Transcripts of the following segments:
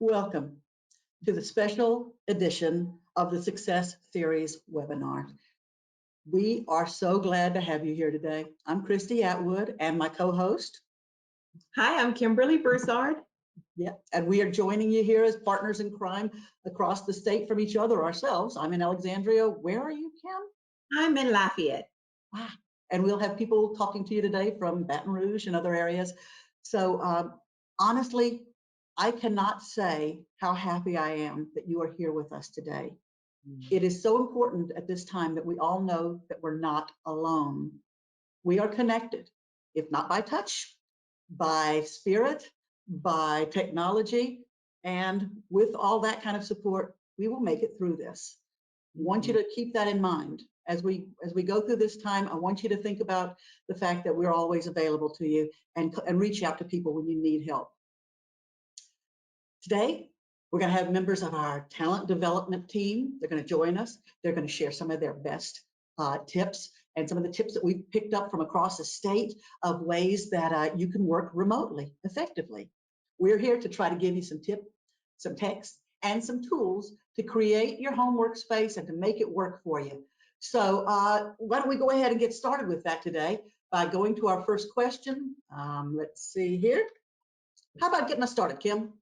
Welcome to the special edition of the Success Series webinar. We are so glad to have you here today. I'm Christy Atwood and my co-host. Hi, I'm Kimberly Broussard. Yeah, and we are joining you here as partners in crime across the state from each other ourselves. I'm in Alexandria. Where are you, Kim? I'm in Lafayette. And we'll have people talking to you today from Baton Rouge and other areas. So honestly, I cannot say how happy I am that you are here with us today. It is so important at this time that we all know that we're not alone. We are connected, if not by touch, by spirit, by technology, and with all that kind of support, we will make it through this. I want you to keep that in mind. As we go through this time, I want you to think about the fact that we're always available to you and reach out to people when you need help. Today, we're going to have members of our talent development team. They're going to join us. They're going to share some of their best tips and some of the tips that we've picked up from across the state of ways that you can work remotely effectively. We're here to try to give you some tips, some texts, and some tools to create your home workspace and to make it work for you. So why don't we go ahead and get started with that today by going to our first question. Let's see here. How about getting us started, Kim?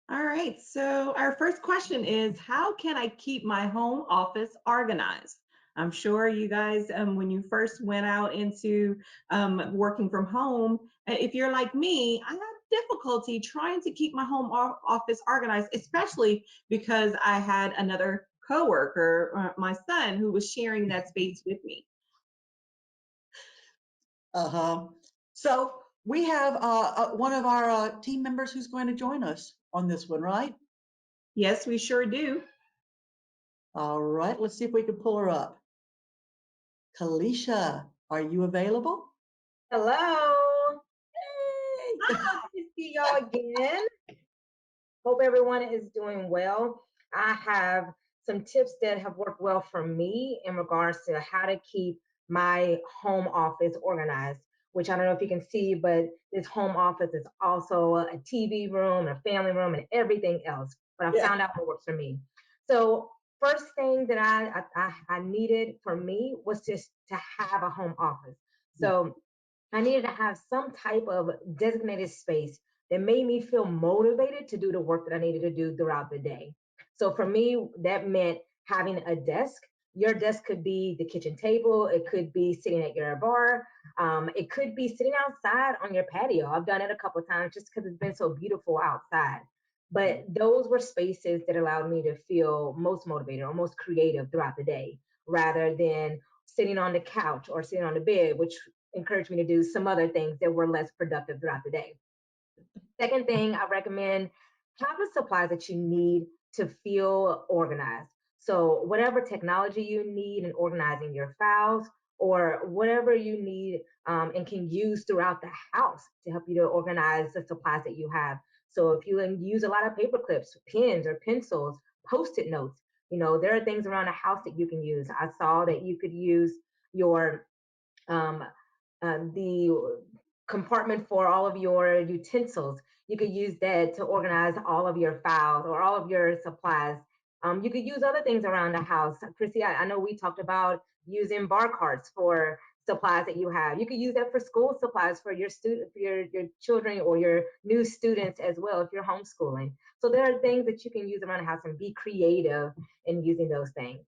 All right, so our first question is, how can I keep my home office organized? I'm sure you guys, when you first went out into working from home, if you're like me, I have difficulty trying to keep my home office organized, especially because I had another coworker, my son, who was sharing that space with me. So we have one of our team members who's going to join us on this one, right? Yes, we sure do. All right, let's see if we can pull her up. Kalisha, are you available? Hello. Hey. Hi, good to see y'all again. Hope everyone is doing well. I have some tips that have worked well for me in regards to how to keep my home office organized, which I don't know if you can see, but this home office is also a TV room, a family room, and everything else. But I found out what works for me. So first thing that I needed for me was just to have a home office. So I needed to have some type of designated space that made me feel motivated to do the work that I needed to do throughout the day. So for me, that meant having a desk. Your desk could be the kitchen table, it could be sitting at your bar, it could be sitting outside on your patio. I've done it a couple of times just because it's been so beautiful outside. But those were spaces that allowed me to feel most motivated or most creative throughout the day, rather than sitting on the couch or sitting on the bed, which encouraged me to do some other things that were less productive throughout the day. Second thing I recommend, have the supplies that you need to feel organized. So whatever technology you need in organizing your files or whatever you need and can use throughout the house to help you to organize the supplies that you have. So if you use a lot of paper clips, pens or pencils, post-it notes, there are things around the house that you can use. I saw that you could use your um, the compartment for all of your utensils. You could use that to organize all of your files or all of your supplies. You could use other things around the house. Chrissy, I know we talked about using bar carts for supplies that you have. You could use that for school supplies for your student, for your children or your new students as well if you're homeschooling. So there are things that you can use around the house and be creative in using those things.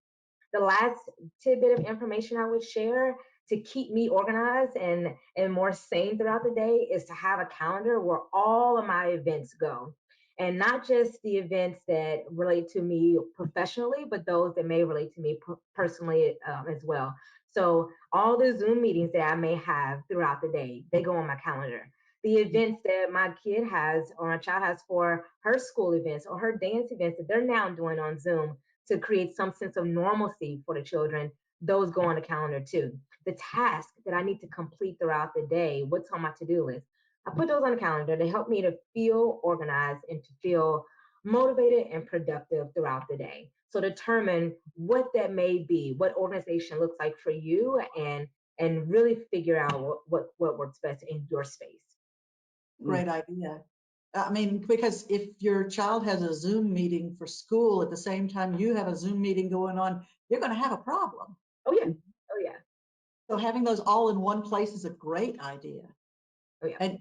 The last tidbit of information I would share to keep me organized and more sane throughout the day is to have a calendar where all of my events go. And not just the events that relate to me professionally, but those that may relate to me personally as well. So all the Zoom meetings that I may have throughout the day, they go on my calendar. The events that my kid has or my child has for her school events or her dance events that they're now doing on Zoom to create some sense of normalcy for the children, those go on the calendar too. The task that I need to complete throughout the day, what's on my to-do list, I put those on the calendar. They help me to feel organized and to feel motivated and productive throughout the day. So determine what that may be, what organization looks like for you, and really figure out what works best in your space. Great idea. I mean, because if your child has a Zoom meeting for school at the same time you have a Zoom meeting going on, you're going to have a problem. Oh yeah. Oh yeah. So having those all in one place is a great idea. Oh yeah.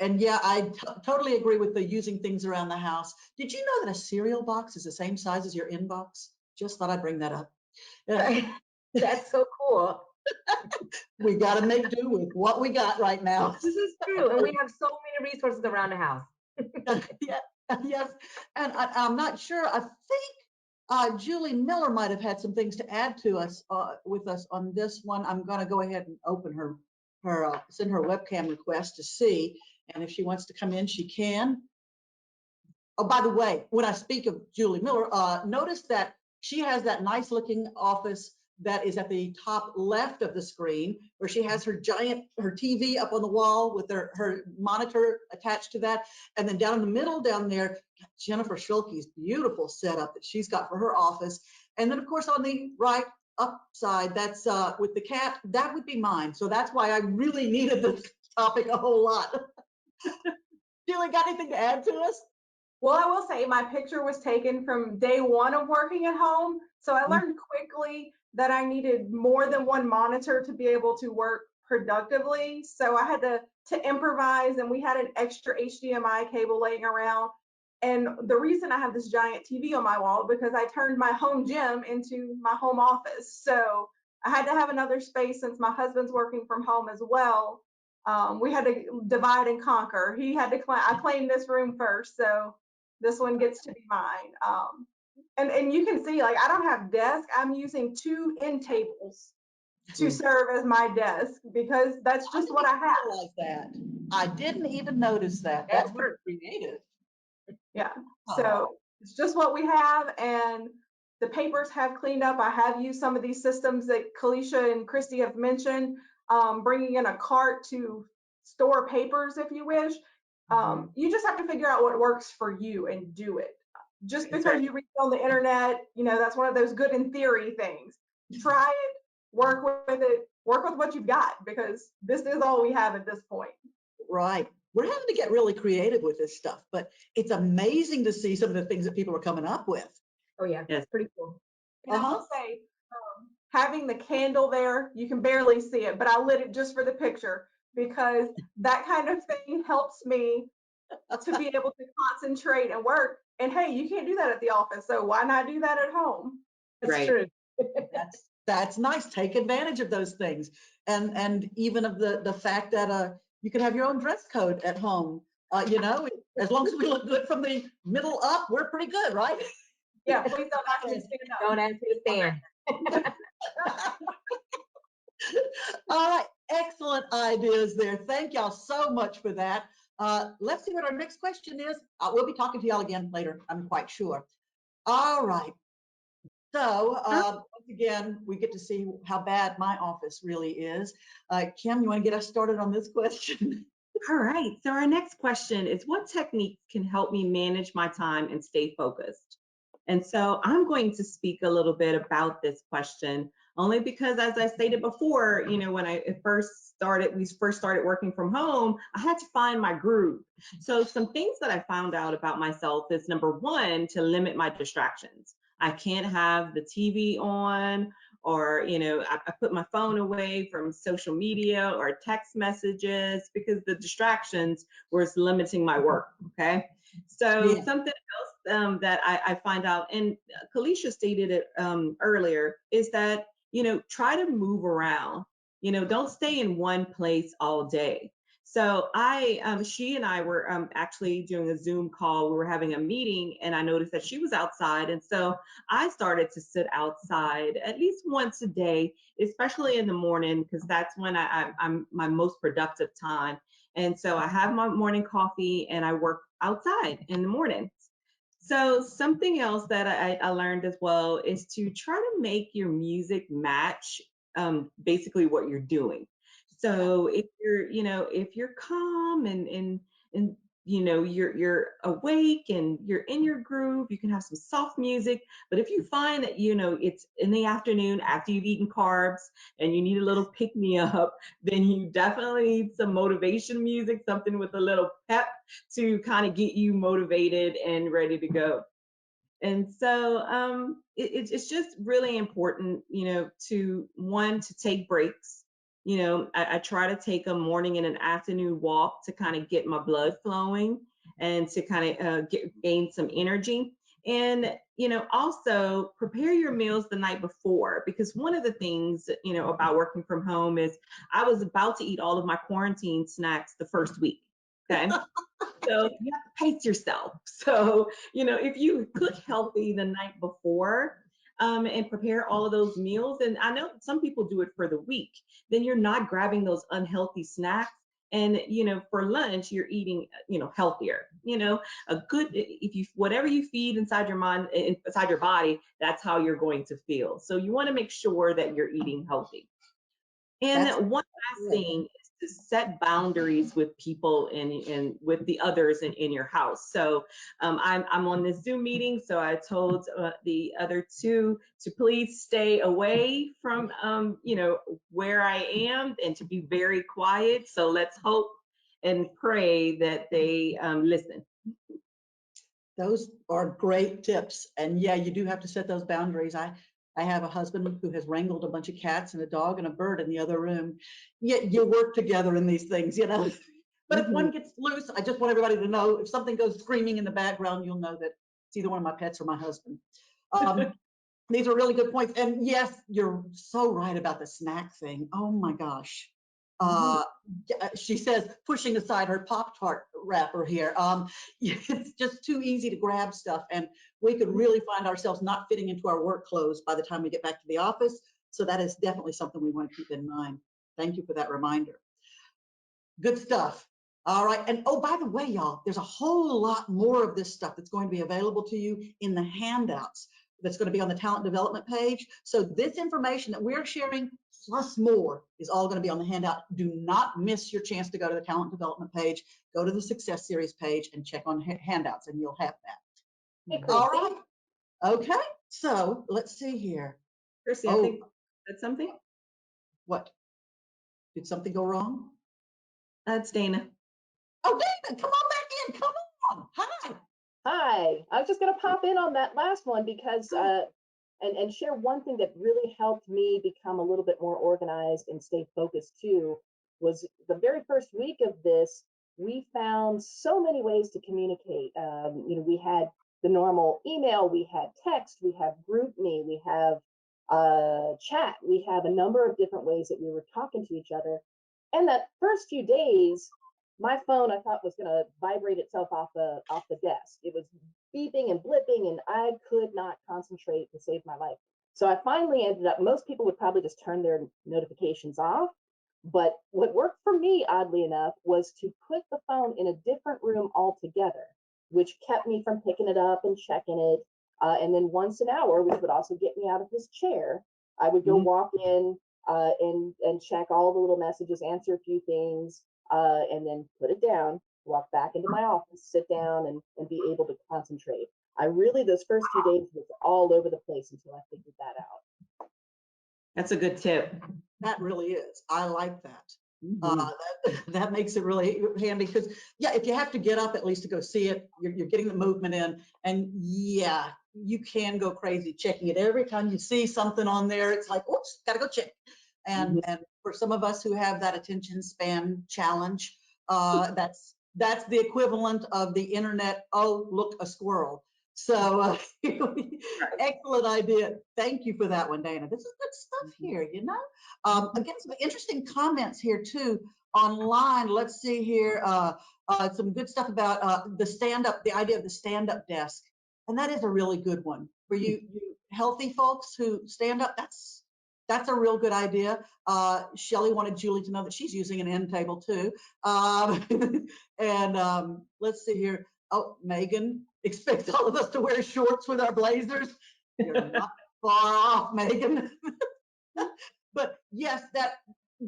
And yeah, I totally agree with the using things around the house. Did you know that a cereal box is the same size as your inbox? Just thought I'd bring that up. That's so cool. We got to make do with what we got right now. This is true. And we have so many resources around the house. Yeah, yes. And I'm not sure. I think Julie Miller might have had some things to add to us with us on this one. I'm going to go ahead and open send her webcam request to see. And if she wants to come in, she can. Oh, by the way, when I speak of Julie Miller, notice that she has that nice looking office that is at the top left of the screen, where she has her TV up on the wall with her monitor attached to that. And then down in the middle down there, Jennifer Schulke's beautiful setup that she's got for her office. And then of course on the right upside, that's with the cat, that would be mine. So that's why I really needed this topic a whole lot. Julie, got anything to add to us? Well, I will say my picture was taken from day one of working at home. So I Mhm. learned quickly that I needed more than one monitor to be able to work productively. So I had to improvise, and we had an extra HDMI cable laying around. And the reason I have this giant TV on my wall, because I turned my home gym into my home office. So I had to have another space since my husband's working from home as well. We had to divide and conquer. He had to I claimed this room first, so this one gets to be mine. And you can see, like, I don't have desk. I'm using 2 end tables to serve as my desk because that's just what I have. Realize that. I didn't even notice that. That's pretty creative. Yeah. So it's just what we have, and the papers have cleaned up. I have used some of these systems that Kalisha and Christy have mentioned, bringing in a cart to store papers if you wish. You just have to figure out what works for you and do it. Just because you read on the internet, that's one of those good in theory things. Try it, work with it, work with what you've got, because this is all we have at this point. Right. We're having to get really creative with this stuff, but it's amazing to see some of the things that people are coming up with. Oh yeah. Yes. Pretty cool. And I will say, having the candle there, you can barely see it, but I lit it just for the picture because that kind of thing helps me to be able to concentrate and work. And hey, you can't do that at the office, so why not do that at home? That's true. That's nice. Take advantage of those things, and even of the fact that you can have your own dress code at home. As long as we look good from the middle up, we're pretty good, right? Yeah, please don't ask me to stand up. Don't ask me to stand. All right, excellent ideas there. Thank y'all so much for that. Let's see what our next question is. We'll be talking to y'all again later, I'm quite sure. All right. So once again, we get to see how bad my office really is. Kim, you want to get us started on this question? All right. So our next question is, what techniques can help me manage my time and stay focused? And so I'm going to speak a little bit about this question, only because, as I stated before, when we first started working from home, I had to find my groove. So some things that I found out about myself is, number one, to limit my distractions. I can't have the TV on, or I put my phone away from social media or text messages because the distractions was limiting my work. Okay. So something else that I find out, and Kalisha stated it earlier, is that try to move around. Don't stay in one place all day. So she and I were actually doing a Zoom call. We were having a meeting, and I noticed that she was outside, and so I started to sit outside at least once a day, especially in the morning, because that's when I'm my most productive time. And so I have my morning coffee and I work outside in the morning. So something else that I learned as well is to try to make your music match basically what you're doing. So if you're calm and you're awake and you're in your groove. You can have some soft music. But if you find that it's in the afternoon after you've eaten carbs and you need a little pick me up, then you definitely need some motivation music, something with a little pep to kind of get you motivated and ready to go. And so it's just really important, to take breaks. I try to take a morning and an afternoon walk to kind of get my blood flowing and to kind of gain some energy. And, also prepare your meals the night before, because one of the things, about working from home is I was about to eat all of my quarantine snacks the first week. Okay. So you have to pace yourself. So, if you cook healthy the night before, and prepare all of those meals, and I know some people do it for the week, then you're not grabbing those unhealthy snacks. And, for lunch, you're eating, healthier, a good, if you, whatever you feed inside your mind, inside your body, that's how you're going to feel. So you want to make sure that you're eating healthy. And That's one last thing is to set boundaries with people and with the others in your house. So I'm on this Zoom meeting, so I told the other two to please stay away from where I am and to be very quiet. So let's hope and pray that they listen. Those are great tips. And yeah, you do have to set those boundaries. I have a husband who has wrangled a bunch of cats and a dog and a bird in the other room. Yet you work together in these things, But if one gets loose, I just want everybody to know, if something goes screaming in the background, you'll know that it's either one of my pets or my husband. These are really good points. And yes, you're so right about the snack thing. Oh my gosh. She says, pushing aside her Pop-Tart wrapper here. It's just too easy to grab stuff, and we could really find ourselves not fitting into our work clothes by the time we get back to the office. So that is definitely something we want to keep in mind. Thank you for that reminder. Good stuff. All right. And oh, by the way, y'all, there's a whole lot more of this stuff that's going to be available to you in the handouts that's going to be on the talent development page. So this information that we're sharing plus more is all going to be on the handout. Do not miss your chance to go to the talent development page, go to the success series page and check on handouts, and you'll have that. Hey, All right. Okay. So let's see here. Chrissy, I think that's something. What? Did something go wrong? That's Dana. Oh, Dana, come on back in. Come on. Hi. Hi, I was just going to pop in on that last one because, and share one thing that really helped me become a little bit more organized and stay focused too, was the very first week of this, we found so many ways to communicate. We had the normal email, we had text, we have GroupMe, we have chat, we have a number of different ways that we were talking to each other. And that first few days, my phone, I thought, was going to vibrate itself off the desk. It was beeping and blipping, and I could not concentrate to save my life. So I finally ended up, most people would probably just turn their notifications off. But what worked for me, oddly enough, was to put the phone in a different room altogether, which kept me from picking it up and checking it. And then once an hour, which would also get me out of this chair, I would go walk in and check all the little messages, answer a few things, and then put it down, walk back into my office, sit down, and be able to concentrate. Those first few days was all over the place until I figured that out. That's a good tip. That really is. I like that. That makes it really handy because, yeah, if you have to get up at least to go see it, you're getting the movement in. And yeah, you can go crazy checking it. Every time you see something on there, it's like, oops, gotta go check. And for some of us who have that attention span challenge, that's the equivalent of the internet, oh, look, a squirrel. So excellent idea. Thank you for that one, Dana. This is good stuff here, Again, some interesting comments here too online. Let's see here. Some good stuff about the idea of the stand-up desk. And that is a really good one. For you healthy folks who stand up, that's a real good idea. Shelly wanted Julie to know that she's using an end table too. And let's see here. Oh, Megan expects all of us to wear shorts with our blazers. You're not far off, Megan. But yes,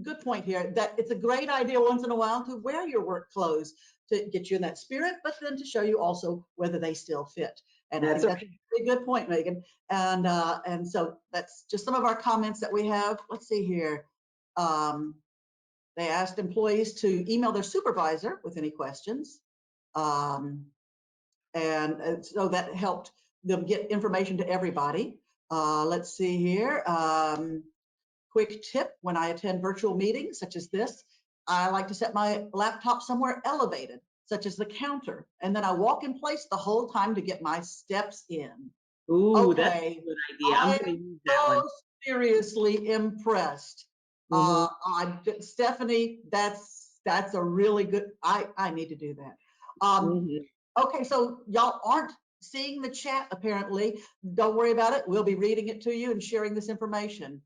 good point here, that it's a great idea once in a while to wear your work clothes to get you in that spirit, but then to show you also whether they still fit. And I think That's that's a very good point, Megan. And so that's just some of our comments that we have. Let's see here. They asked employees to email their supervisor with any questions. And so that helped them get information to everybody. Let's see here. Quick tip, when I attend virtual meetings such as this, I like to set my laptop somewhere elevated, such as the counter, and then I walk in place the whole time to get my steps in. Ooh, that's a Okay, good idea. I'm I'm gonna use that one. so seriously impressed. Mhm. Stephanie, that's a really good, I need to do that. Mhm. Okay, so y'all aren't seeing the chat apparently. Don't worry about it. We'll be reading it to you and sharing this information.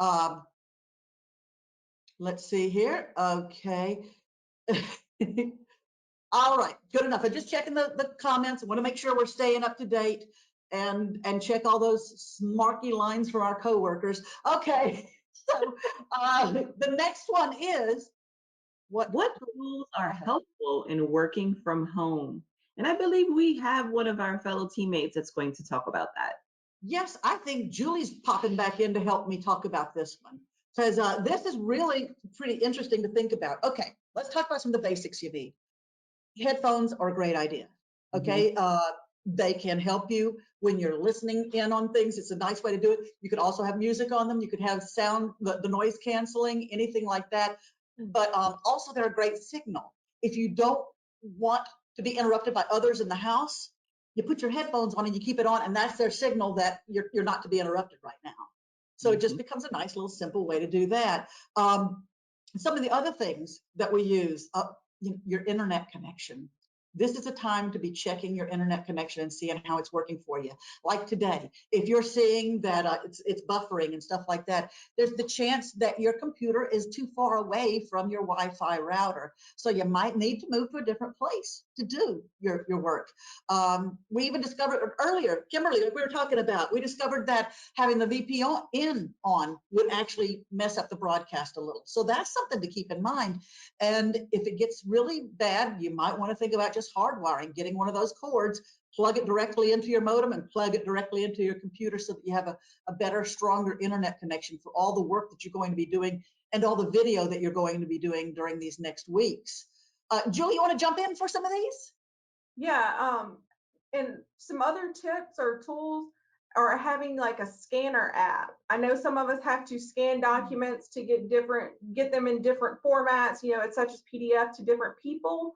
Um, let's see here. Okay. All right, good enough. I'm just checking the comments. I want to make sure we're staying up to date and check all those smarky lines from our coworkers. Okay, so the next one is What tools are helpful in working from home? And I believe we have one of our fellow teammates that's going to talk about that. Yes, I think Julie's popping back in to help me talk about this one, because this is really pretty interesting to think about. Okay, let's talk about some of the basics you need. Headphones are a great idea. Okay, they can help you when you're listening in on things. It's a nice way to do it. You could also have music on them. You could have sound, the noise canceling, anything like that. But also they're a great signal. If you don't want to be interrupted by others in the house, you put your headphones on and you keep it on, and that's their signal that you're not to be interrupted right now. So it just becomes a nice little simple way to do that. Some of the other things that we use, your internet connection. This is a time to be checking your internet connection and seeing how it's working for you. Like today, if you're seeing that it's buffering and stuff like that, there's the chance that your computer is too far away from your Wi-Fi router. So you might need to move to a different place to do your work. We even discovered earlier, Kimberly, like we were talking about, we discovered that having the VPN on would actually mess up the broadcast a little. So that's something to keep in mind. And if it gets really bad, you might want to think about just hardwiring, getting one of those cords, plug it directly into your modem and plug it directly into your computer so that you have a better, stronger internet connection for all the work that you're going to be doing and all the video that you're going to be doing during these next weeks. Julie, you want to jump in for some of these? Yeah, and some other tips or tools are having like a scanner app. I know some of us have to scan documents to get them in different formats, you know, it's such as PDF to different people.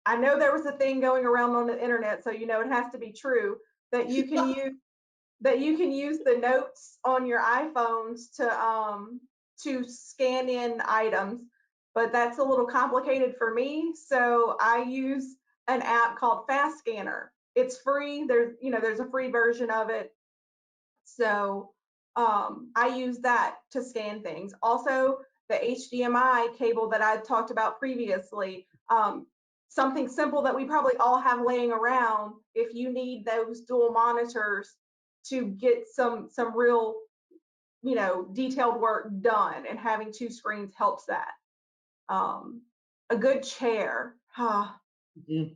I know there was a thing going around on the internet, so you know it has to be true that you can use the notes on your iPhones to scan in items, but that's a little complicated for me. So I use an app called Fast Scanner. It's free. There's a free version of it. So I use that to scan things. Also, the HDMI cable that I talked about previously, something simple that we probably all have laying around. If you need those dual monitors to get some real, detailed work done, and having two screens helps that. A good chair. On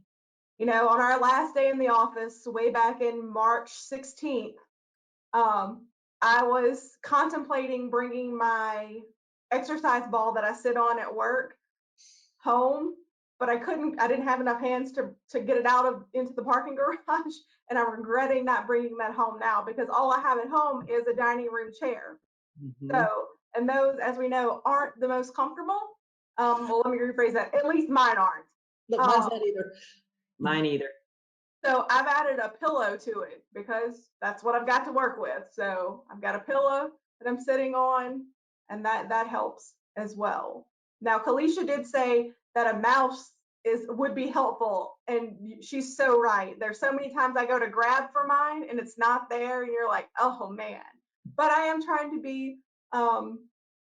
our last day in the office, way back in March 16th, I was contemplating bringing my exercise ball that I sit on at work home, but I didn't have enough hands to get it into the parking garage. And I'm regretting not bringing that home now because all I have at home is a dining room chair. So, and those, as we know, aren't the most comfortable. Well, let me rephrase that. At least mine aren't. Look, mine's not either. Mine either. So I've added a pillow to it because that's what I've got to work with. So I've got a pillow that I'm sitting on, and that helps as well. Now, Kalisha did say that a mouse would be helpful, and she's so right. There's so many times I go to grab for mine and it's not there, and you're like, oh man. But I am trying to be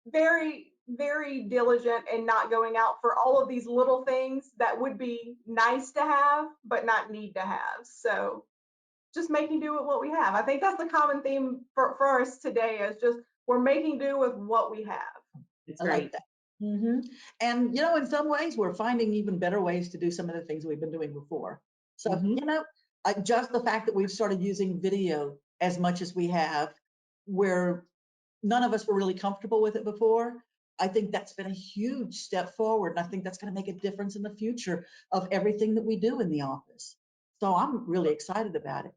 very, very diligent and not going out for all of these little things that would be nice to have, but not need to have. So just making do with what we have. I think that's the common theme for us today is just we're making do with what we have. It's I like great. that. And, in some ways, we're finding even better ways to do some of the things we've been doing before. So, Mhm. just the fact that we've started using video as much as we have, where none of us were really comfortable with it before, I think that's been a huge step forward. And I think that's going to make a difference in the future of everything that we do in the office. So I'm really excited about it.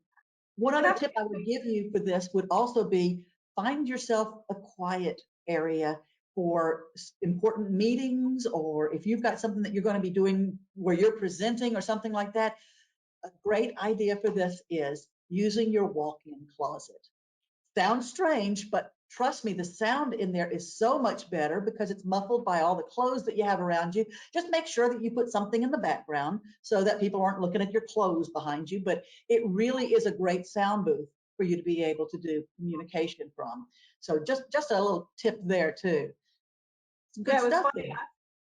One other tip I would give you for this would also be find yourself a quiet area for important meetings, or if you've got something that you're going to be doing where you're presenting or something like that. A great idea for this is using your walk-in closet. Sounds strange, but trust me, the sound in there is so much better because it's muffled by all the clothes that you have around you. Just make sure that you put something in the background so that people aren't looking at your clothes behind you, but it really is a great sound booth for you to be able to do communication from. So just a little tip there too. Some good Yeah, it was stuff funny. there.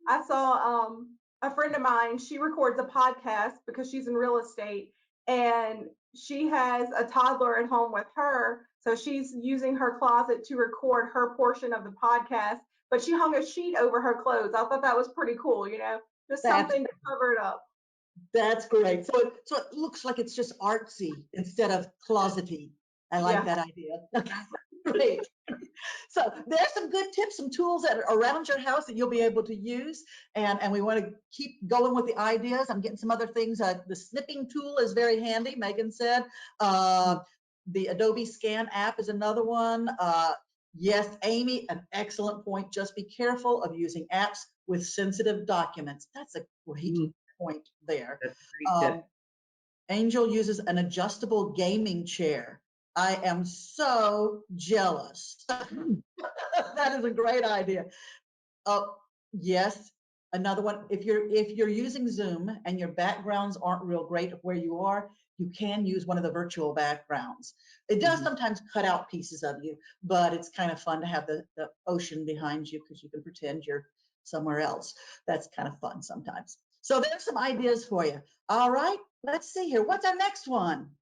I saw a friend of mine, she records a podcast because she's in real estate, and she has a toddler at home with her. So she's using her closet to record her portion of the podcast, but she hung a sheet over her clothes. I thought that was pretty cool, just That's something to cover it up. That's great. So it looks like it's just artsy instead of closety. I like Yeah. that idea. Okay, great. So there's some good tips, some tools that are around your house that you'll be able to use. And we want to keep going with the ideas. I'm getting some other things. The snipping tool is very handy, Megan said. The Adobe Scan app is another one. Yes, Amy, an excellent point. Just be careful of using apps with sensitive documents. That's a great Mm, point there. That's a great tip. Angel uses an adjustable gaming chair. I am so jealous. That is a great idea. Yes, another one. If you're using Zoom and your backgrounds aren't real great where you are, you can use one of the virtual backgrounds. It does Mhm. sometimes cut out pieces of you, but it's kind of fun to have the ocean behind you because you can pretend you're somewhere else. That's kind of fun sometimes. So there's some ideas for you. All right, let's see here. What's our next one?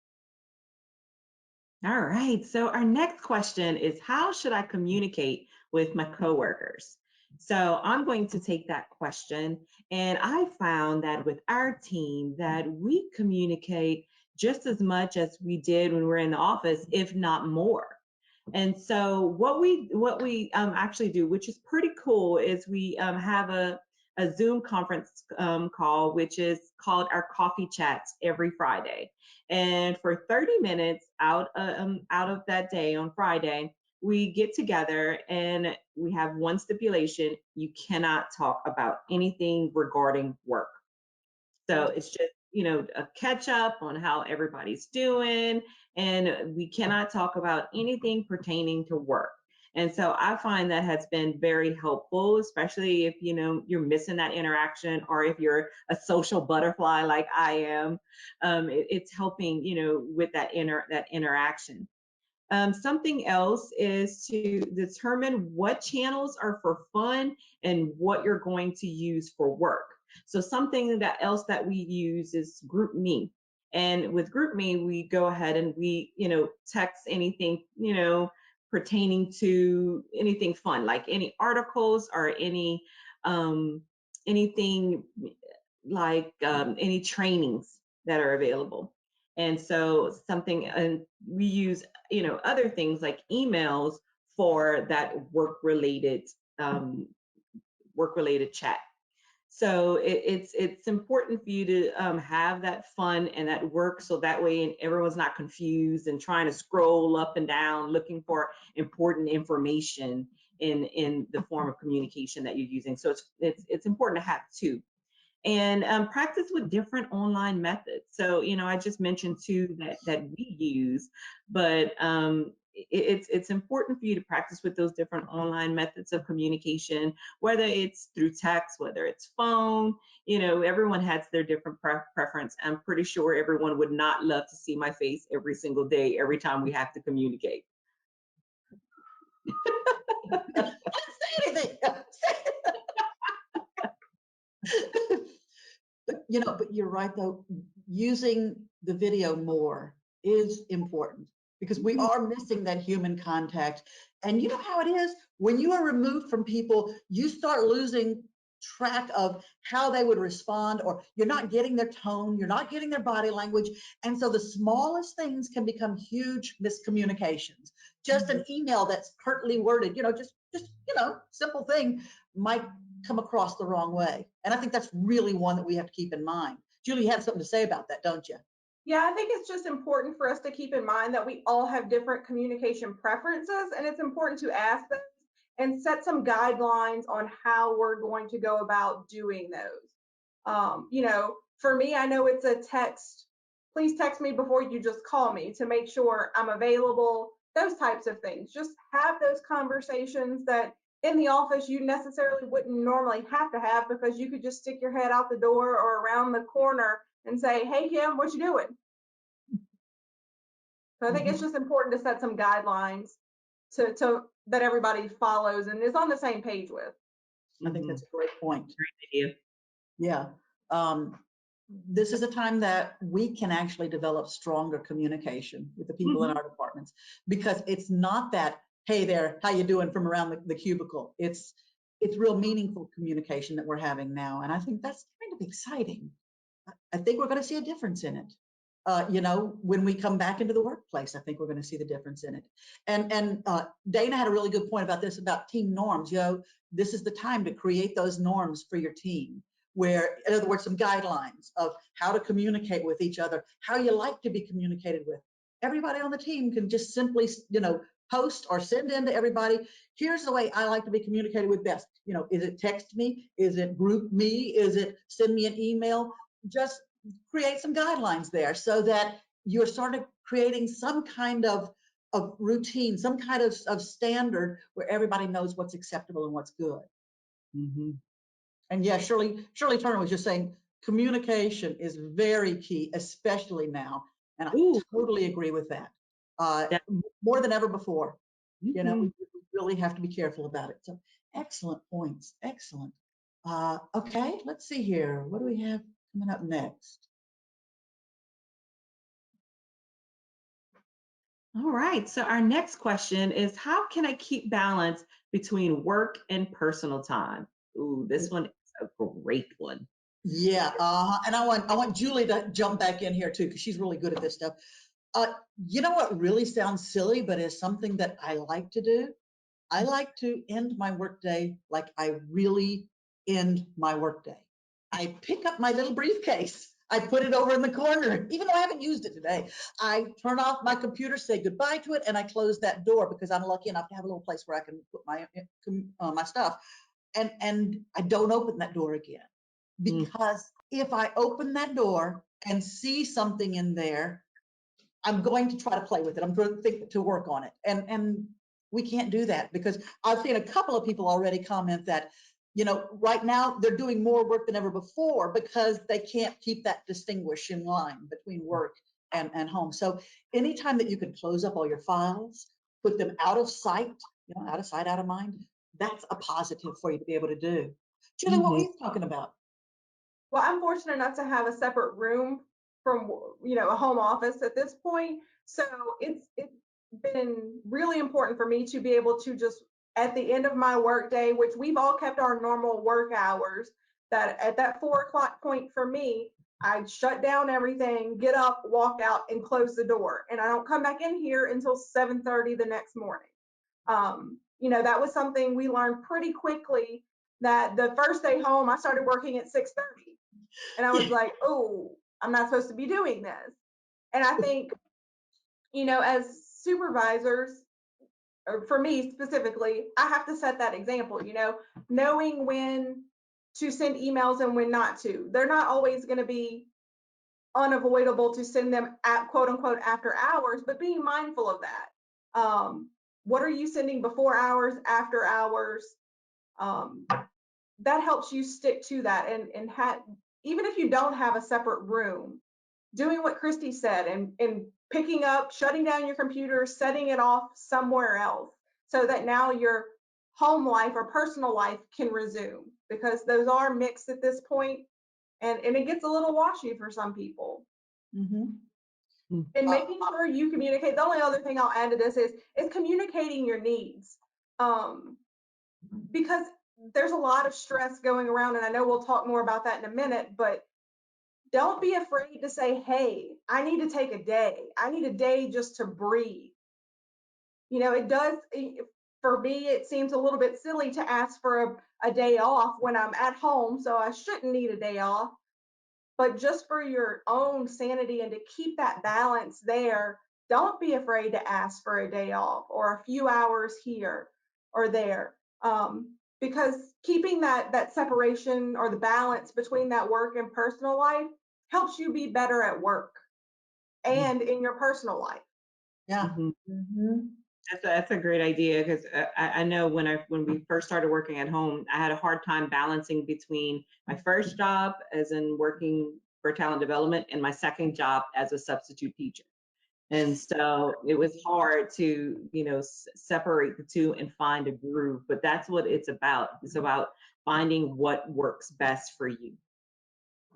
All right. So our next question is, how should I communicate with my coworkers? So I'm going to take that question, and I found that with our team that we communicate just as much as we did when we were in the office, if not more. And so what we actually do, which is pretty cool, is we have a Zoom conference call, which is called our coffee chats every Friday. And for 30 minutes out of that day on Friday, we get together and we have one stipulation: you cannot talk about anything regarding work. So it's just, a catch up on how everybody's doing. And we cannot talk about anything pertaining to work. And so I find that has been very helpful, especially if, you're missing that interaction, or if you're a social butterfly like I am. It's helping, with that interaction. Something else is to determine what channels are for fun and what you're going to use for work. So something that else that we use is GroupMe. And with GroupMe, we go ahead and we, text anything, pertaining to anything fun, like any articles or anything like any trainings that are available. And so and we use, other things like emails for that um, work related chat. So it's important for you to have that fun and that work, so that way everyone's not confused and trying to scroll up and down looking for important information in the form of communication that you're using. So it's important to have two. And practice with different online methods. So, I just mentioned two that we use, but it's important for you to practice with those different online methods of communication, whether it's through text, whether it's phone. Everyone has their different preference. I'm pretty sure everyone would not love to see my face every single day, every time we have to communicate. Say anything. But you're right though, using the video more is important because we are missing that human contact. And you know how it is when you are removed from people, you start losing track of how they would respond, or you're not getting their tone, you're not getting their body language. And so the smallest things can become huge miscommunications. Just an email that's curtly worded, simple thing might come across the wrong way. And I think that's really one that we have to keep in mind. Julie, you have something to say about that, don't you? Yeah, I think it's just important for us to keep in mind that we all have different communication preferences, and it's important to ask them and set some guidelines on how we're going to go about doing those. For me, I know it's a text. Please text me before you just call me to make sure I'm available, those types of things. Just have those conversations that in the office you necessarily wouldn't normally have to have, because you could just stick your head out the door or around the corner and say, hey, Kim, what you doing? So I think it's just important to set some guidelines to that everybody follows and is on the same page with. I think that's a great point. Great idea. Yeah. This is a time that we can actually develop stronger communication with the people in our departments, because it's not that, hey there, how you doing, from around the cubicle. It's real meaningful communication that we're having now. And I think that's kind of exciting. I think we're going to see a difference in it. When we come back into the workplace, I think we're going to see the difference in it. And Dana had a really good point about this, about team norms. This is the time to create those norms for your team, where, in other words, some guidelines of how to communicate with each other, how you like to be communicated with. Everybody on the team can just simply, post or send in to everybody, here's the way I like to be communicated with best. Is it text me? Is it group me? Is it send me an email? Just create some guidelines there so that you're sort of creating some kind of routine, some kind of standard where everybody knows what's acceptable and what's good. And yeah, Shirley Turner was just saying communication is very key, especially now. And I totally agree with that. More than ever before. We really have to be careful about it. So excellent points. Excellent. Okay, let's see here. What do we have coming up next? All right. So our next question is, how can I keep balance between work and personal time? Ooh, this one is a great one. Yeah, and I want Julie to jump back in here too, because she's really good at this stuff. You know what really sounds silly, but is something that I like to do? I like to end my workday like I really end my workday. I pick up my little briefcase. I put it over in the corner, even though I haven't used it today. I turn off my computer, say goodbye to it, and I close that door, because I'm lucky enough to have a little place where I can put my stuff. And I don't open that door again, because if I open that door and see something in there, I'm going to try to play with it. I'm going to think to work on it. And we can't do that, because I've seen a couple of people already comment that, right now they're doing more work than ever before because they can't keep that distinguishing line between work and home. So anytime that you can close up all your files, put them out of sight, out of sight, out of mind, that's a positive for you to be able to do. Julie, what were you talking about? Well, I'm fortunate enough to have a separate room from, a home office at this point. So it's been really important for me to be able to just, at the end of my workday, which we've all kept our normal work hours, that at that 4 o'clock point for me, I shut down everything, get up, walk out, and close the door. And I don't come back in here until 7:30 the next morning. That was something we learned pretty quickly, that the first day home, I started working at 6:30. And I was like, oh, I'm not supposed to be doing this. And I think, as supervisors, or for me specifically, I have to set that example, knowing when to send emails and when not to. They're not always going to be unavoidable to send them at quote unquote after hours, but being mindful of that. What are you sending before hours, after hours? That helps you stick to that, and even if you don't have a separate room, doing what Christy said and picking up, shutting down your computer, setting it off somewhere else, so that now your home life or personal life can resume, because those are mixed at this point, and it gets a little washy for some people. And making sure you communicate. The only other thing I'll add to this is communicating your needs. Because there's a lot of stress going around, and I know we'll talk more about that in a minute, but don't be afraid to say, hey, I need to take a day. I need a day just to breathe. You know, it does, for me, it seems a little bit silly to ask for a day off when I'm at home, so I shouldn't need a day off. But just for your own sanity and to keep that balance there, don't be afraid to ask for a day off or a few hours here or there. Because keeping that separation or the balance between that work and personal life helps you be better at work and in your personal life. Yeah. That's a great idea, because I know when we first started working at home, I had a hard time balancing between my first job as in working for talent development and my second job as a substitute teacher. And so it was hard to, separate the two and find a groove, but that's what it's about. It's about finding what works best for you.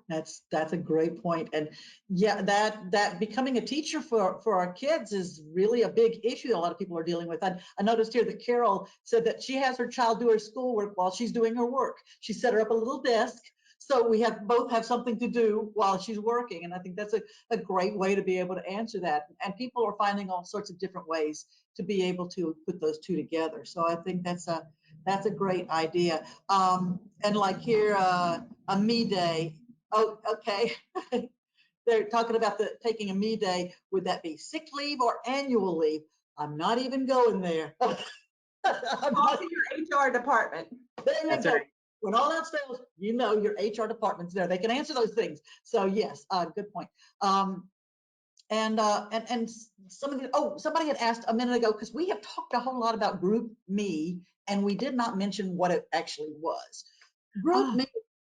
That's a great point. And yeah, that becoming a teacher for our kids is really a big issue a lot of people are dealing with. I noticed here that Carol said that she has her child do her schoolwork while she's doing her work. She set her up a little desk, so we both have something to do while she's working. And I think that's a great way to be able to answer that. And people are finding all sorts of different ways to be able to put those two together. So I think that's a great idea. And like here, a me day. Oh, okay. They're talking about taking a me day. Would that be sick leave or annual leave? I'm not even going there. Talk to your HR department. There you That's go. right. When all else fails, your HR department's there. They can answer those things. So yes, good point. And somebody had asked a minute ago, because we have talked a whole lot about Group Me, and we did not mention what it actually was. Group Me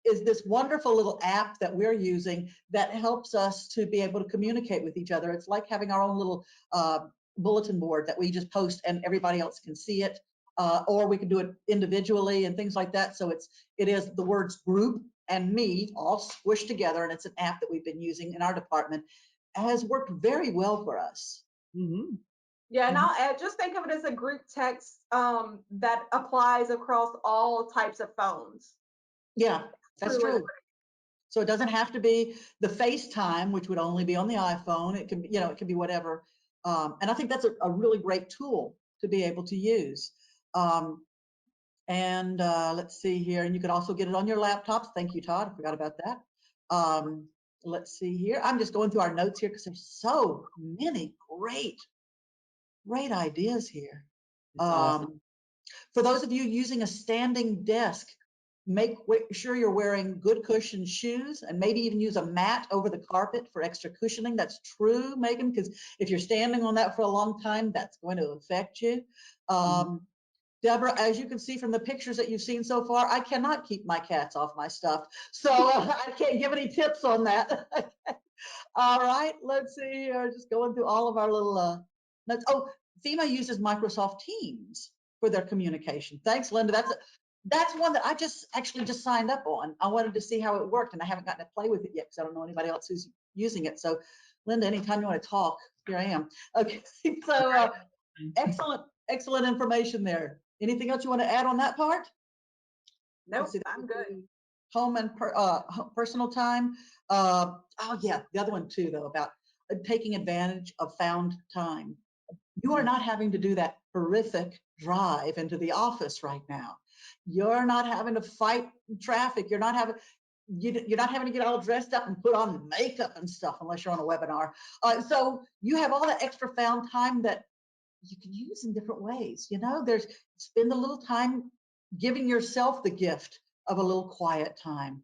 is this wonderful little app that we're using that helps us to be able to communicate with each other. It's like having our own little bulletin board that we just post and everybody else can see it, or we can do it individually and things like that. So it is the words group and me all squished together, and it's an app that we've been using in our department. It has worked very well for us. Yeah, and I'll add, just think of it as a group text that applies across all types of phones. Yeah, that's Truly. true. So it doesn't have to be the FaceTime, which would only be on the iPhone. It can be, it can be whatever. And I think that's a really great tool to be able to use. Let's see here. And you can also get it on your laptops. Thank you, Todd. I forgot about that. Let's see here. I'm just going through our notes here because there's so many great ideas here. Awesome. For those of you using a standing desk, make sure you're wearing good cushioned shoes, and maybe even use a mat over the carpet for extra cushioning. That's true, Megan, because if you're standing on that for a long time, that's going to affect you. Deborah, as you can see from the pictures that you've seen so far, I cannot keep my cats off my stuff. So I can't give any tips on that. All right, let's see here. Just going through all of our little notes. Oh, FEMA uses Microsoft Teams for their communication. Thanks, Linda. That's one that I just signed up on. I wanted to see how it worked, and I haven't gotten to play with it yet because I don't know anybody else who's using it. So, Linda, anytime you want to talk, here I am. Okay, so excellent information there. Anything else you want to add on that part? Nope, I'm good. Home and personal time. Oh yeah, the other one too, though, about taking advantage of found time. You are not having to do that horrific drive into the office right now. You're not having to fight traffic. You're not having to get all dressed up and put on makeup and stuff unless you're on a webinar. So you have all that extra found time that you can use in different ways. Spend a little time giving yourself the gift of a little quiet time.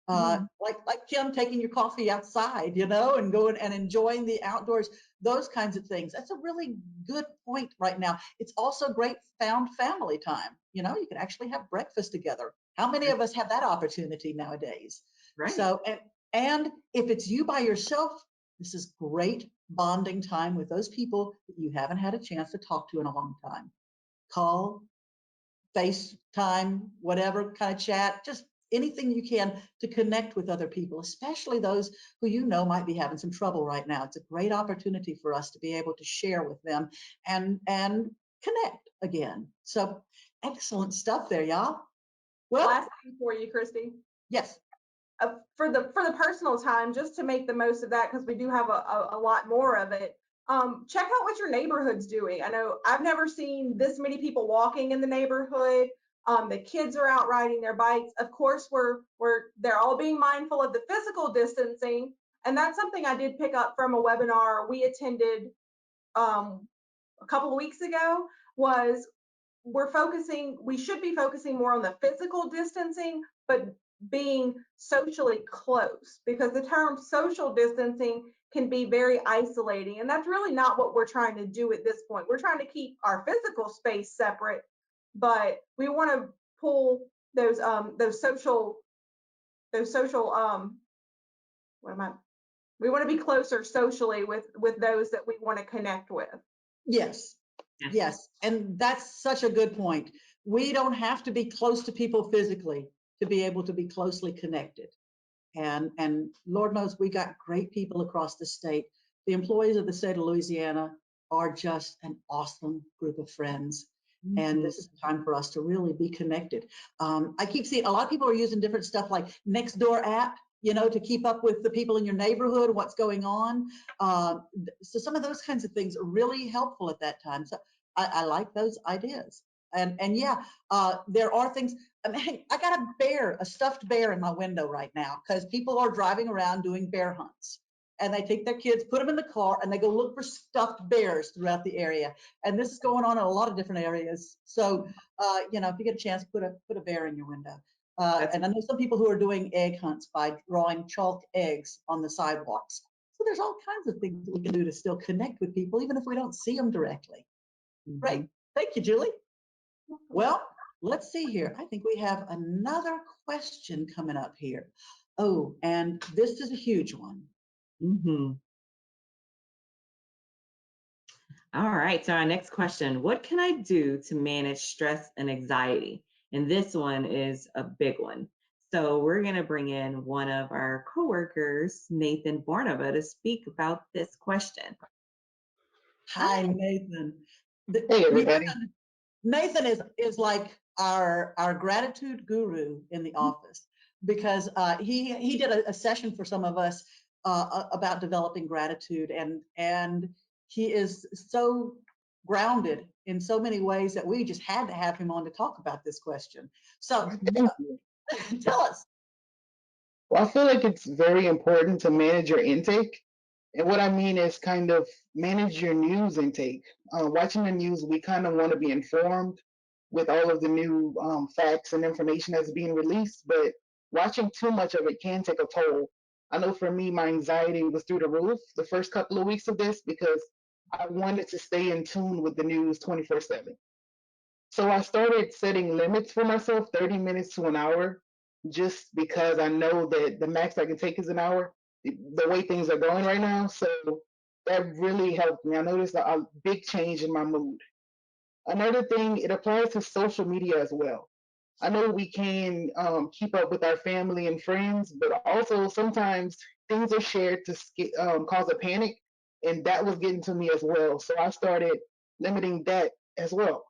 Like Kim taking your coffee outside, and going and enjoying the outdoors, those kinds of things. That's a really good point right now. It's also great found family time. You can actually have breakfast together. How many of us have that opportunity nowadays? Right. So, and if it's you by yourself, this is great bonding time with those people that you haven't had a chance to talk to in a long time. Call, FaceTime, whatever kind of chat, just anything you can to connect with other people, especially those who you know might be having some trouble right now. It's a great opportunity for us to be able to share with them and connect again. So excellent stuff there, y'all. Well, Last thing for you, Christy. yes. For the personal time, just to make the most of that, because we do have a lot more of it. Check out what your neighborhood's doing. I know I've never seen this many people walking in the neighborhood. The kids are out riding their bikes. Of course, they're all being mindful of the physical distancing, and that's something I did pick up from a webinar we attended a couple of weeks ago. Was we should be focusing more on the physical distancing, but being socially close, because the term social distancing can be very isolating, and that's really not what we're trying to do at this point. We're trying to keep our physical space separate, but we want to pull those social we want to be closer socially with those that we want to connect with. Yes. Yes. And that's such a good point. We don't have to be close to people physically to be able to be closely connected. And Lord knows we got great people across the state. The employees of the state of Louisiana are just an awesome group of friends. And this is a time for us to really be connected. I keep seeing a lot of people are using different stuff like Nextdoor app, to keep up with the people in your neighborhood, what's going on. So some of those kinds of things are really helpful at that time. So I like those ideas. And yeah, there are things. I mean, I got a stuffed bear in my window right now because people are driving around doing bear hunts. And they take their kids, put them in the car, and they go look for stuffed bears throughout the area. And this is going on in a lot of different areas. So, if you get a chance, put a bear in your window. And I know some people who are doing egg hunts by drawing chalk eggs on the sidewalks. So there's all kinds of things that we can do to still connect with people, even if we don't see them directly. Great. Thank you, Julie. Well, let's see here. I think we have another question coming up here. Oh, and this is a huge one. All right, so our next question, what can I do to manage stress and anxiety? And this one is a big one. So we're gonna bring in one of our coworkers, Nathan Barnaba, to speak about this question. Hi, Nathan. Hey, everybody. Nathan is like our gratitude guru in the office, because he did a session for some of us about developing gratitude, and he is so grounded in so many ways that we just had to have him on to talk about this question. So tell us. Well, I feel like it's very important to manage your intake. And what I mean is kind of manage your news intake. Watching the news, we kind of want to be informed with all of the new facts and information that's being released, but watching too much of it can take a toll. I know for me, my anxiety was through the roof the first couple of weeks of this because I wanted to stay in tune with the news 24/7. So I started setting limits for myself, 30 minutes to an hour, just because I know that the max I can take is an hour, the way things are going right now. So that really helped me. I noticed a big change in my mood. Another thing, it applies to social media as well. I know we can keep up with our family and friends, but also sometimes things are shared to cause a panic, and that was getting to me as well. So I started limiting that as well.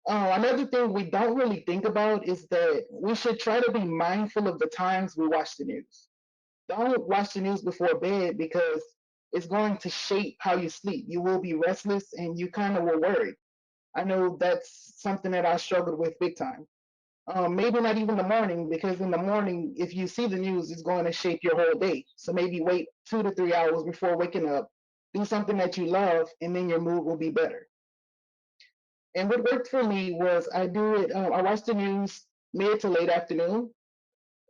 Another thing we don't really think about is that we should try to be mindful of the times we watch the news. Don't watch the news before bed because it's going to shape how you sleep. You will be restless and you kind of will worry. I know that's something that I struggled with big time. Maybe not even the morning, because in the morning, if you see the news, it's going to shape your whole day. So maybe wait 2 to 3 hours before waking up, do something that you love, and then your mood will be better. And what worked for me was I do it, I watch the news mid to late afternoon.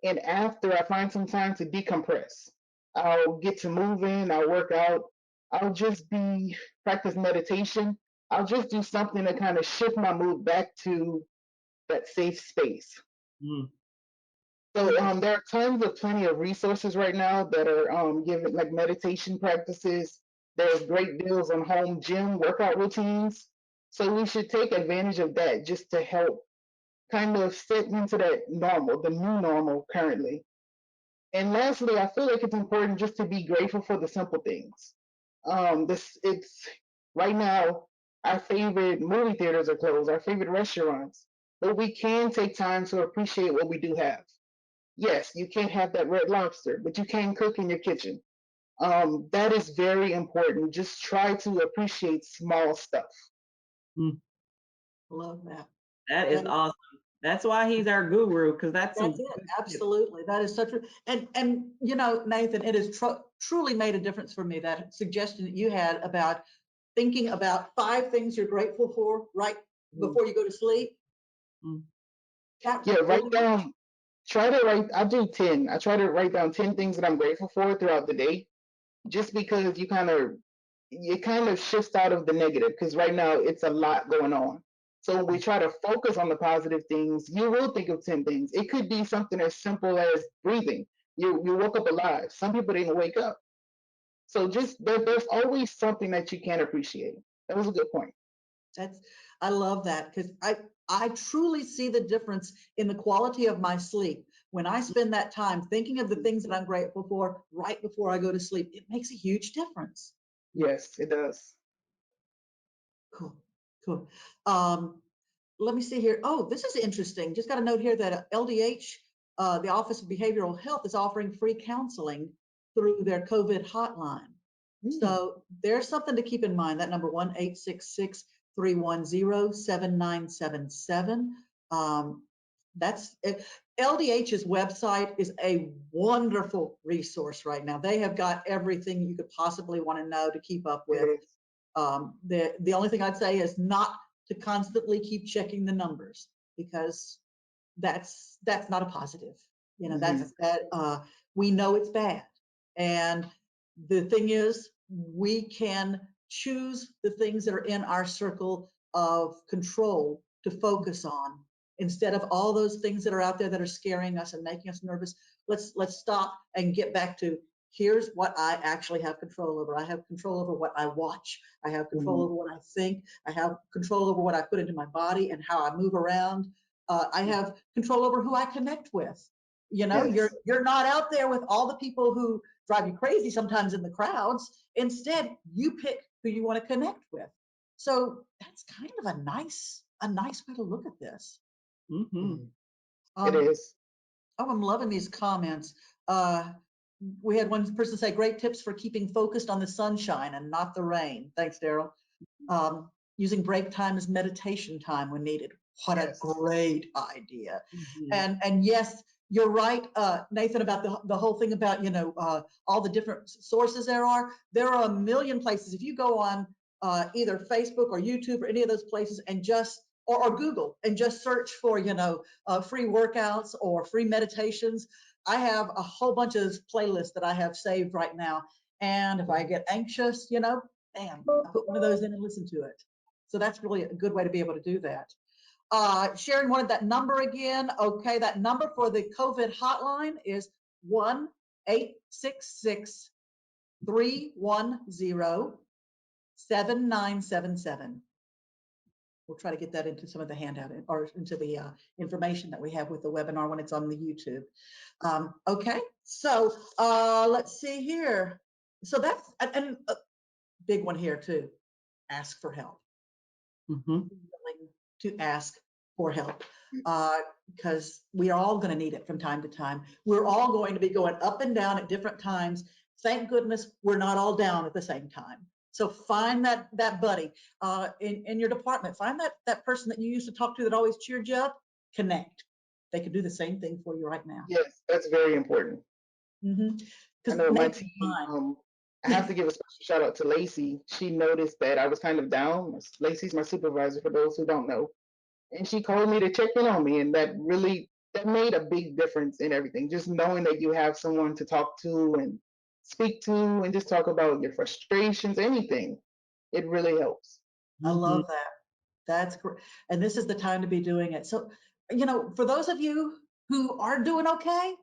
And after, I find some time to decompress. I'll get to moving, I'll work out, I'll just practice meditation. I'll just do something to kind of shift my mood back to that safe space. So there are tons of plenty of resources right now that are giving like meditation practices. There's great deals on home gym workout routines. So we should take advantage of that just to help kind of fit into that normal, the new normal currently. And lastly, I feel like it's important just to be grateful for the simple things. This it's right now our favorite movie theaters are closed, our favorite restaurants, but we can take time to appreciate what we do have. Yes, you can't have that red lobster, but you can cook in your kitchen. That is very important. Just try to appreciate small stuff. Love that. That is And awesome. That's why he's our guru, because that's some that's it. good tips. Absolutely. That is such a, and you know, Nathan, it has truly made a difference for me, that suggestion that you had about thinking about 5 things you're grateful for right before you go to sleep. Mm. That Yeah, write really, down, try to write, I do 10. I try to write down 10 things that I'm grateful for throughout the day, just because it kind of shifts out of the negative, because right now it's a lot going on. So when we try to focus on the positive things, you will think of 10 things. It could be something as simple as breathing. You woke up alive. Some people didn't wake up. So just there's always something that you can appreciate. That was a good point. that's, I love that, because I truly see the difference in the quality of my sleep. When I spend that time thinking of the things that I'm grateful for right before I go to sleep, it makes a huge difference. Yes, it does. Cool, cool. Let me see here. Oh, this is interesting. Just got a note here that LDH, the Office of Behavioral Health, is offering free counseling through their COVID hotline. So there's something to keep in mind. That number 1-866-310-7977. That's it. LDH's website is a wonderful resource right now. They have got everything you could possibly want to know to keep up with. It is. The only thing I'd say is not to constantly keep checking the numbers, because that's not a positive. You know, that's that we know it's bad. And the thing is, we can choose the things that are in our circle of control to focus on, instead of all those things that are out there that are scaring us and making us nervous. Let's stop and get back to, here's what I actually have control over. I have control over what I watch. I have control over what I think. I have control over what I put into my body and how I move around. I have control over who I connect with. You know, Yes. you're not out there with all the people who drive you crazy sometimes in the crowds. Instead, you pick who you want to connect with. So that's kind of a nice way to look at this. Mhm. It is. Oh, I'm loving these comments. We had one person say, great tips for keeping focused on the sunshine and not the rain. Thanks, Daryl. Using break time as meditation time when needed. What a Yes. great idea. Mhm. And yes, you're right, Nathan, about the whole thing about, you know, all the different sources there are. There are a million places. If you go on either Facebook or YouTube or any of those places and just, or Google, and just search for, you know, free workouts or free meditations. I have a whole bunch of playlists that I have saved right now. And if I get anxious, you know, bam, I put one of those in and listen to it. So that's really a good way to be able to do that. Sharon wanted that number again. Okay, that number for the COVID hotline is 1-866-310-7977. We'll try to get that into some of the handout or into the information that we have with the webinar when it's on the YouTube. Okay, so let's see here. So that's and a big one here too. Ask for help. Mhm. Willing to ask for help, because we are all going to need it from time to time. We're all going to be going up and down at different times. Thank goodness we're not all down at the same time. So find that buddy in your department. Find that person that you used to talk to that always cheered you up. Connect. They could do the same thing for you right now. Yes, that's very important. Mm-hmm. I know my team, I have to give a special shout out to Lacey. She noticed that I was kind of down. Lacey's my supervisor for those who don't know. And she called me to check in on me, and that made a big difference in everything. Just knowing that you have someone to talk to and speak to and just talk about your frustrations, anything. It really helps. I love Mhm. that. That's great. And this is the time to be doing it. So, you know, for those of you who are doing okay,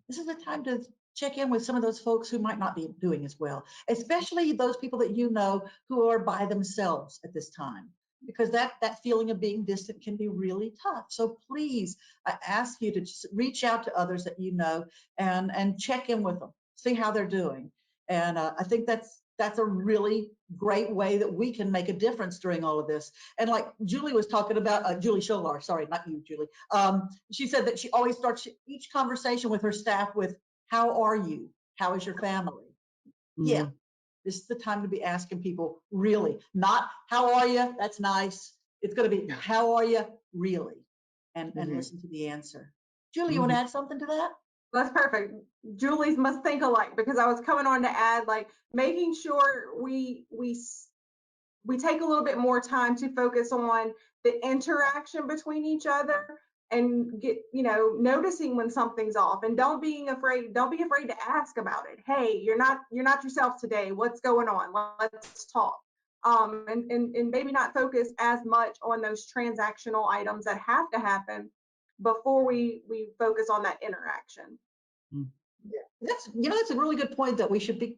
this is the time to check in with some of those folks who might not be doing as well, especially those people that you know who are by themselves at this time. because that feeling of being distant can be really tough. So please, I ask you to just reach out to others that you know and check in with them, see how they're doing. And I think that's a really great way that we can make a difference during all of this. And like Julie was talking about, Julie Scholar, sorry, not you, Julie. She said that she always starts each conversation with her staff with, how are you? How is your family? Yeah, this is the time to be asking people really, not how are you? That's nice. It's going to be, how are you really? And listen to the answer. Julie, you want to add something to that? That's perfect. Julie's must think alike, because I was coming on to add, like, making sure we take a little bit more time to focus on the interaction between each other and get, noticing when something's off, and don't be afraid to ask about it. Hey, you're not yourself today. What's going on? Let's talk. And maybe not focus as much on those transactional items that have to happen before we focus on that interaction. That's a really good point, that we should be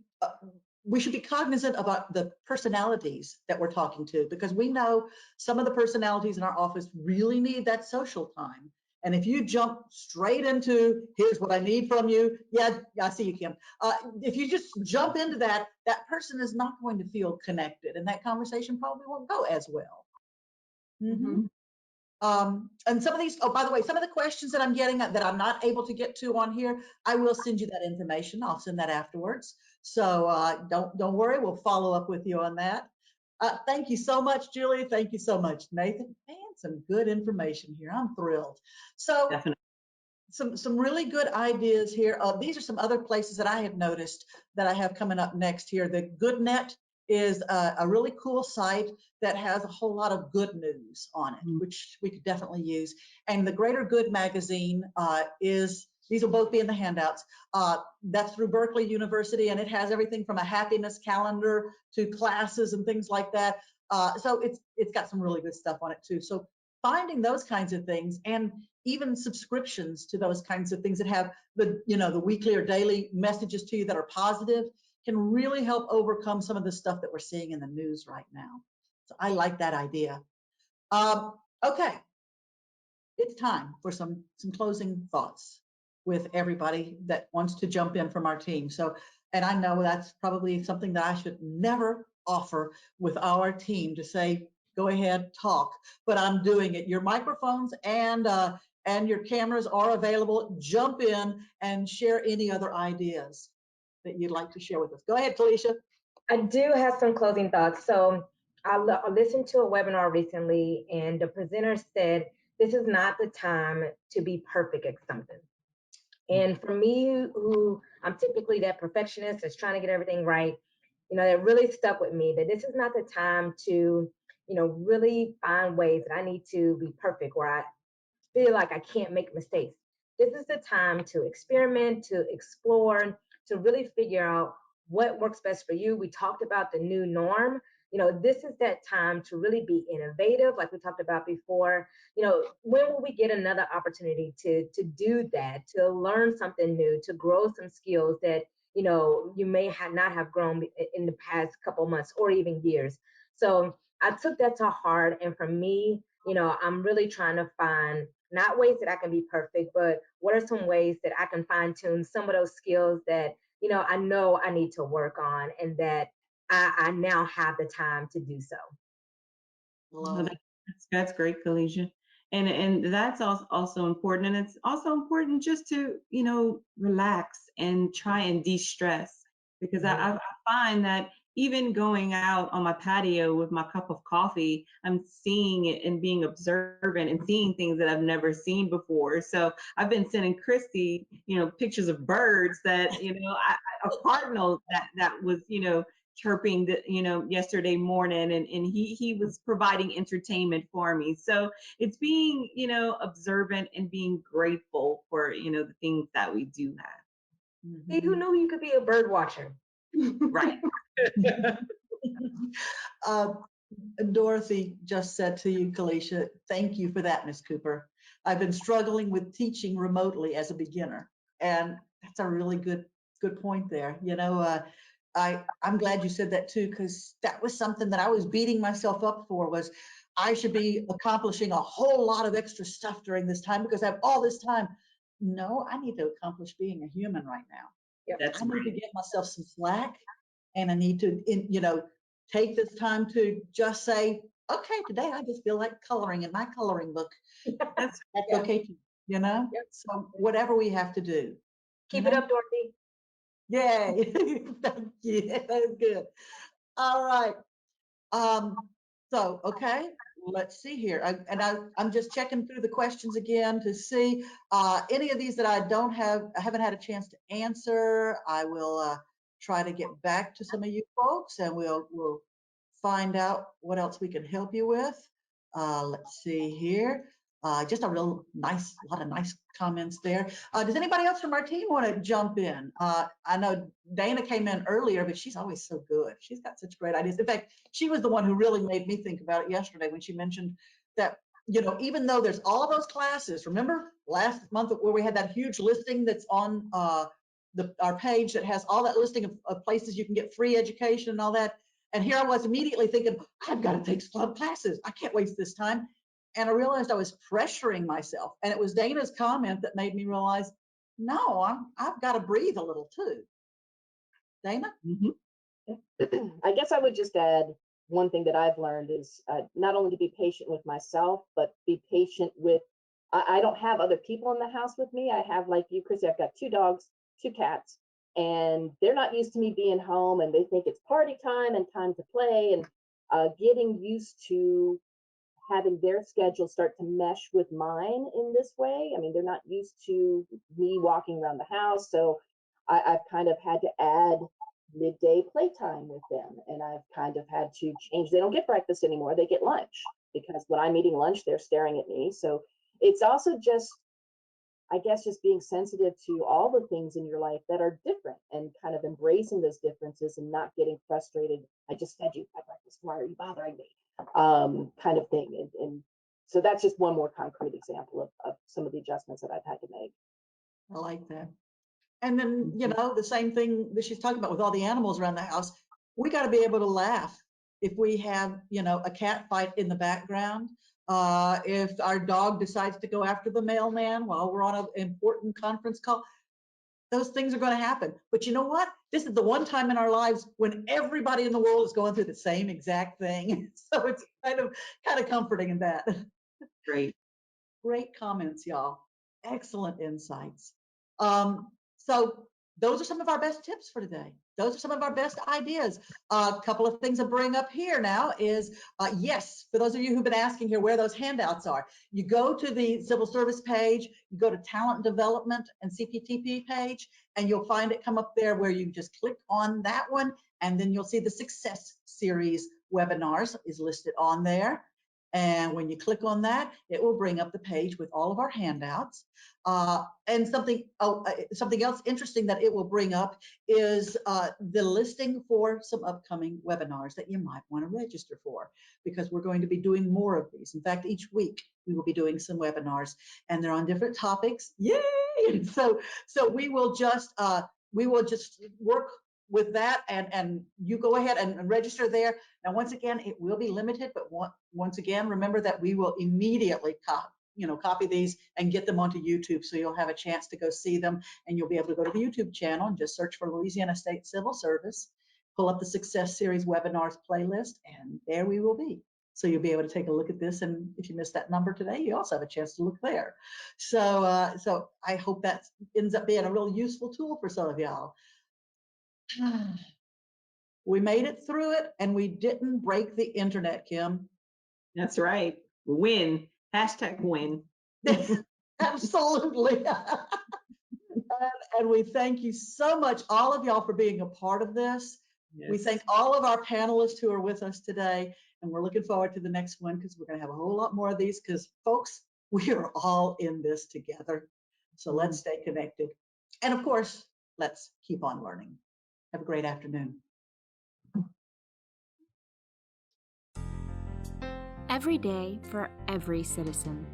cognizant about the personalities that we're talking to, because we know some of the personalities in our office really need that social time. And if you jump straight into, here's what I need from you. Yeah, I see you, Kim. If you just jump into that person is not going to feel connected, and that conversation probably won't go as well. And some of these, oh, by the way, some of the questions that I'm getting that I'm not able to get to on here, I will send you that information. I'll send that afterwards. So don't worry, we'll follow up with you on that. Thank you so much, Julie. Thank you so much, Nathan. Man, some good information here. I'm thrilled. So Definitely. Some really good ideas here. These are some other places that I have noticed that I have coming up next here. The GoodNet is a really cool site that has a whole lot of good news on it, which we could definitely use. And the Greater Good magazine these will both be in the handouts. That's through Berkeley University, and it has everything from a happiness calendar to classes and things like that. So it's got some really good stuff on it too. So finding those kinds of things, and even subscriptions to those kinds of things that have the weekly or daily messages to you that are positive, can really help overcome some of the stuff that we're seeing in the news right now. So I like that idea. Okay, it's time for some closing thoughts with everybody that wants to jump in from our team. So, and I know that's probably something that I should never offer with our team, to say, go ahead, talk, but I'm doing it. Your microphones and your cameras are available. Jump in and share any other ideas that you'd like to share with us. Go ahead, Felicia. I do have some closing thoughts. So I listened to a webinar recently, and the presenter said, this is not the time to be perfect at something. And for me, who I'm typically that perfectionist that's trying to get everything right, that really stuck with me, that this is not the time to, really find ways that I need to be perfect, where I feel like I can't make mistakes. This is the time to experiment, to explore, to really figure out what works best for you. We talked about the new norm. This is that time to really be innovative, like we talked about before. When will we get another opportunity to do that, to learn something new, to grow some skills that you may not have grown in the past couple months or even years? So I took that to heart, and for me, I'm really trying to find not ways that I can be perfect, but what are some ways that I can fine tune some of those skills that I know I need to work on, and that I now have the time to do so. Well, that's great, Kalisha. And that's also important. And it's also important just to, relax and try and de-stress, because I find that even going out on my patio with my cup of coffee, I'm seeing it and being observant and seeing things that I've never seen before. So I've been sending Christy, pictures of birds that, a cardinal that was, chirping yesterday morning, and he was providing entertainment for me. So it's being observant and being grateful for the things that we do have. Hey, who knew you could be a bird watcher? Right. Dorothy just said to you, Kalisha, thank you for that, Miss Cooper. I've been struggling with teaching remotely as a beginner, and that's a really good point there. I'm glad you said that too, because that was something that I was beating myself up for. Was I should be accomplishing a whole lot of extra stuff during this time because I have all this time. No, I need to accomplish being a human right now. That's I need to right. give myself some slack, and I need to, take this time to just say, okay, today I just feel like coloring in my coloring book. That's That's Yeah. okay too, Yep. So whatever we have to do. Keep it up, Dorothy. Yay. Thank you. That is good. All right. Okay, let's see here. I'm just checking through the questions again to see any of these that I haven't had a chance to answer. I will try to get back to some of you folks, and we'll find out what else we can help you with. Let's see here. Just a real nice, lot of nice comments there. Does anybody else from our team want to jump in? I know Dana came in earlier, but she's always so good. She's got such great ideas. In fact, she was the one who really made me think about it yesterday when she mentioned that, even though there's all those classes, remember last month where we had that huge listing that's on our page that has all that listing of places you can get free education and all that. And here I was immediately thinking, I've got to take some classes. I can't waste this time. And I realized I was pressuring myself. And it was Dana's comment that made me realize, no, I've got to breathe a little too. Dana? I guess I would just add one thing that I've learned is not only to be patient with myself, but be patient with, I don't have other people in the house with me. I have, like you, Chrissy, I've got 2 dogs, 2 cats, and they're not used to me being home, and they think it's party time and time to play, and getting used to having their schedule start to mesh with mine in this way. I mean, they're not used to me walking around the house, so I've kind of had to add midday playtime with them, and I've kind of had to change. They don't get breakfast anymore, they get lunch, because when I'm eating lunch they're staring at me. So it's also just, I guess, just being sensitive to all the things in your life that are different and kind of embracing those differences and not getting frustrated. I just fed you my breakfast, why are you bothering me, kind of thing. And so that's just one more concrete example of some of the adjustments that I've had to make. I like that. And then, the same thing that she's talking about with all the animals around the house, we got to be able to laugh if we have, a cat fight in the background. If our dog decides to go after the mailman while we're on an important conference call, those things are going to happen. But you know what? This is the one time in our lives when everybody in the world is going through the same exact thing. So it's kind of comforting in that. great. Great comments, y'all. Excellent insights. So those are some of our best tips for today. Those are some of our best ideas. A couple of things to bring up here now is, yes, for those of you who've been asking here where those handouts are, you go to the civil service page, you go to talent development and CPTP page, and you'll find it come up there where you just click on that one, and then you'll see the Success Series webinars is listed on there. And when you click on that, it will bring up the page with all of our handouts. And something else interesting that it will bring up is the listing for some upcoming webinars that you might want to register for, because we're going to be doing more of these. In fact, each week we will be doing some webinars, and they're on different topics. Yay! So we will just work with that, and you go ahead and register there. Now, once again, it will be limited, but once again, remember that we will immediately copy these and get them onto YouTube, so you'll have a chance to go see them, and you'll be able to go to the YouTube channel and just search for Louisiana State Civil Service, pull up the Success Series webinars playlist, and there we will be. So you'll be able to take a look at this, and if you missed that number today, you also have a chance to look there. So so I hope that ends up being a really useful tool for some of y'all. We made it through it, and we didn't break the internet, Kim. That's right. Win. #win. Absolutely. And we thank you so much, all of y'all, for being a part of this. Yes. We thank all of our panelists who are with us today, and we're looking forward to the next one, because we're going to have a whole lot more of these, because folks, we are all in this together. So let's stay connected. And of course, let's keep on learning. Have a great afternoon. Every day for every citizen.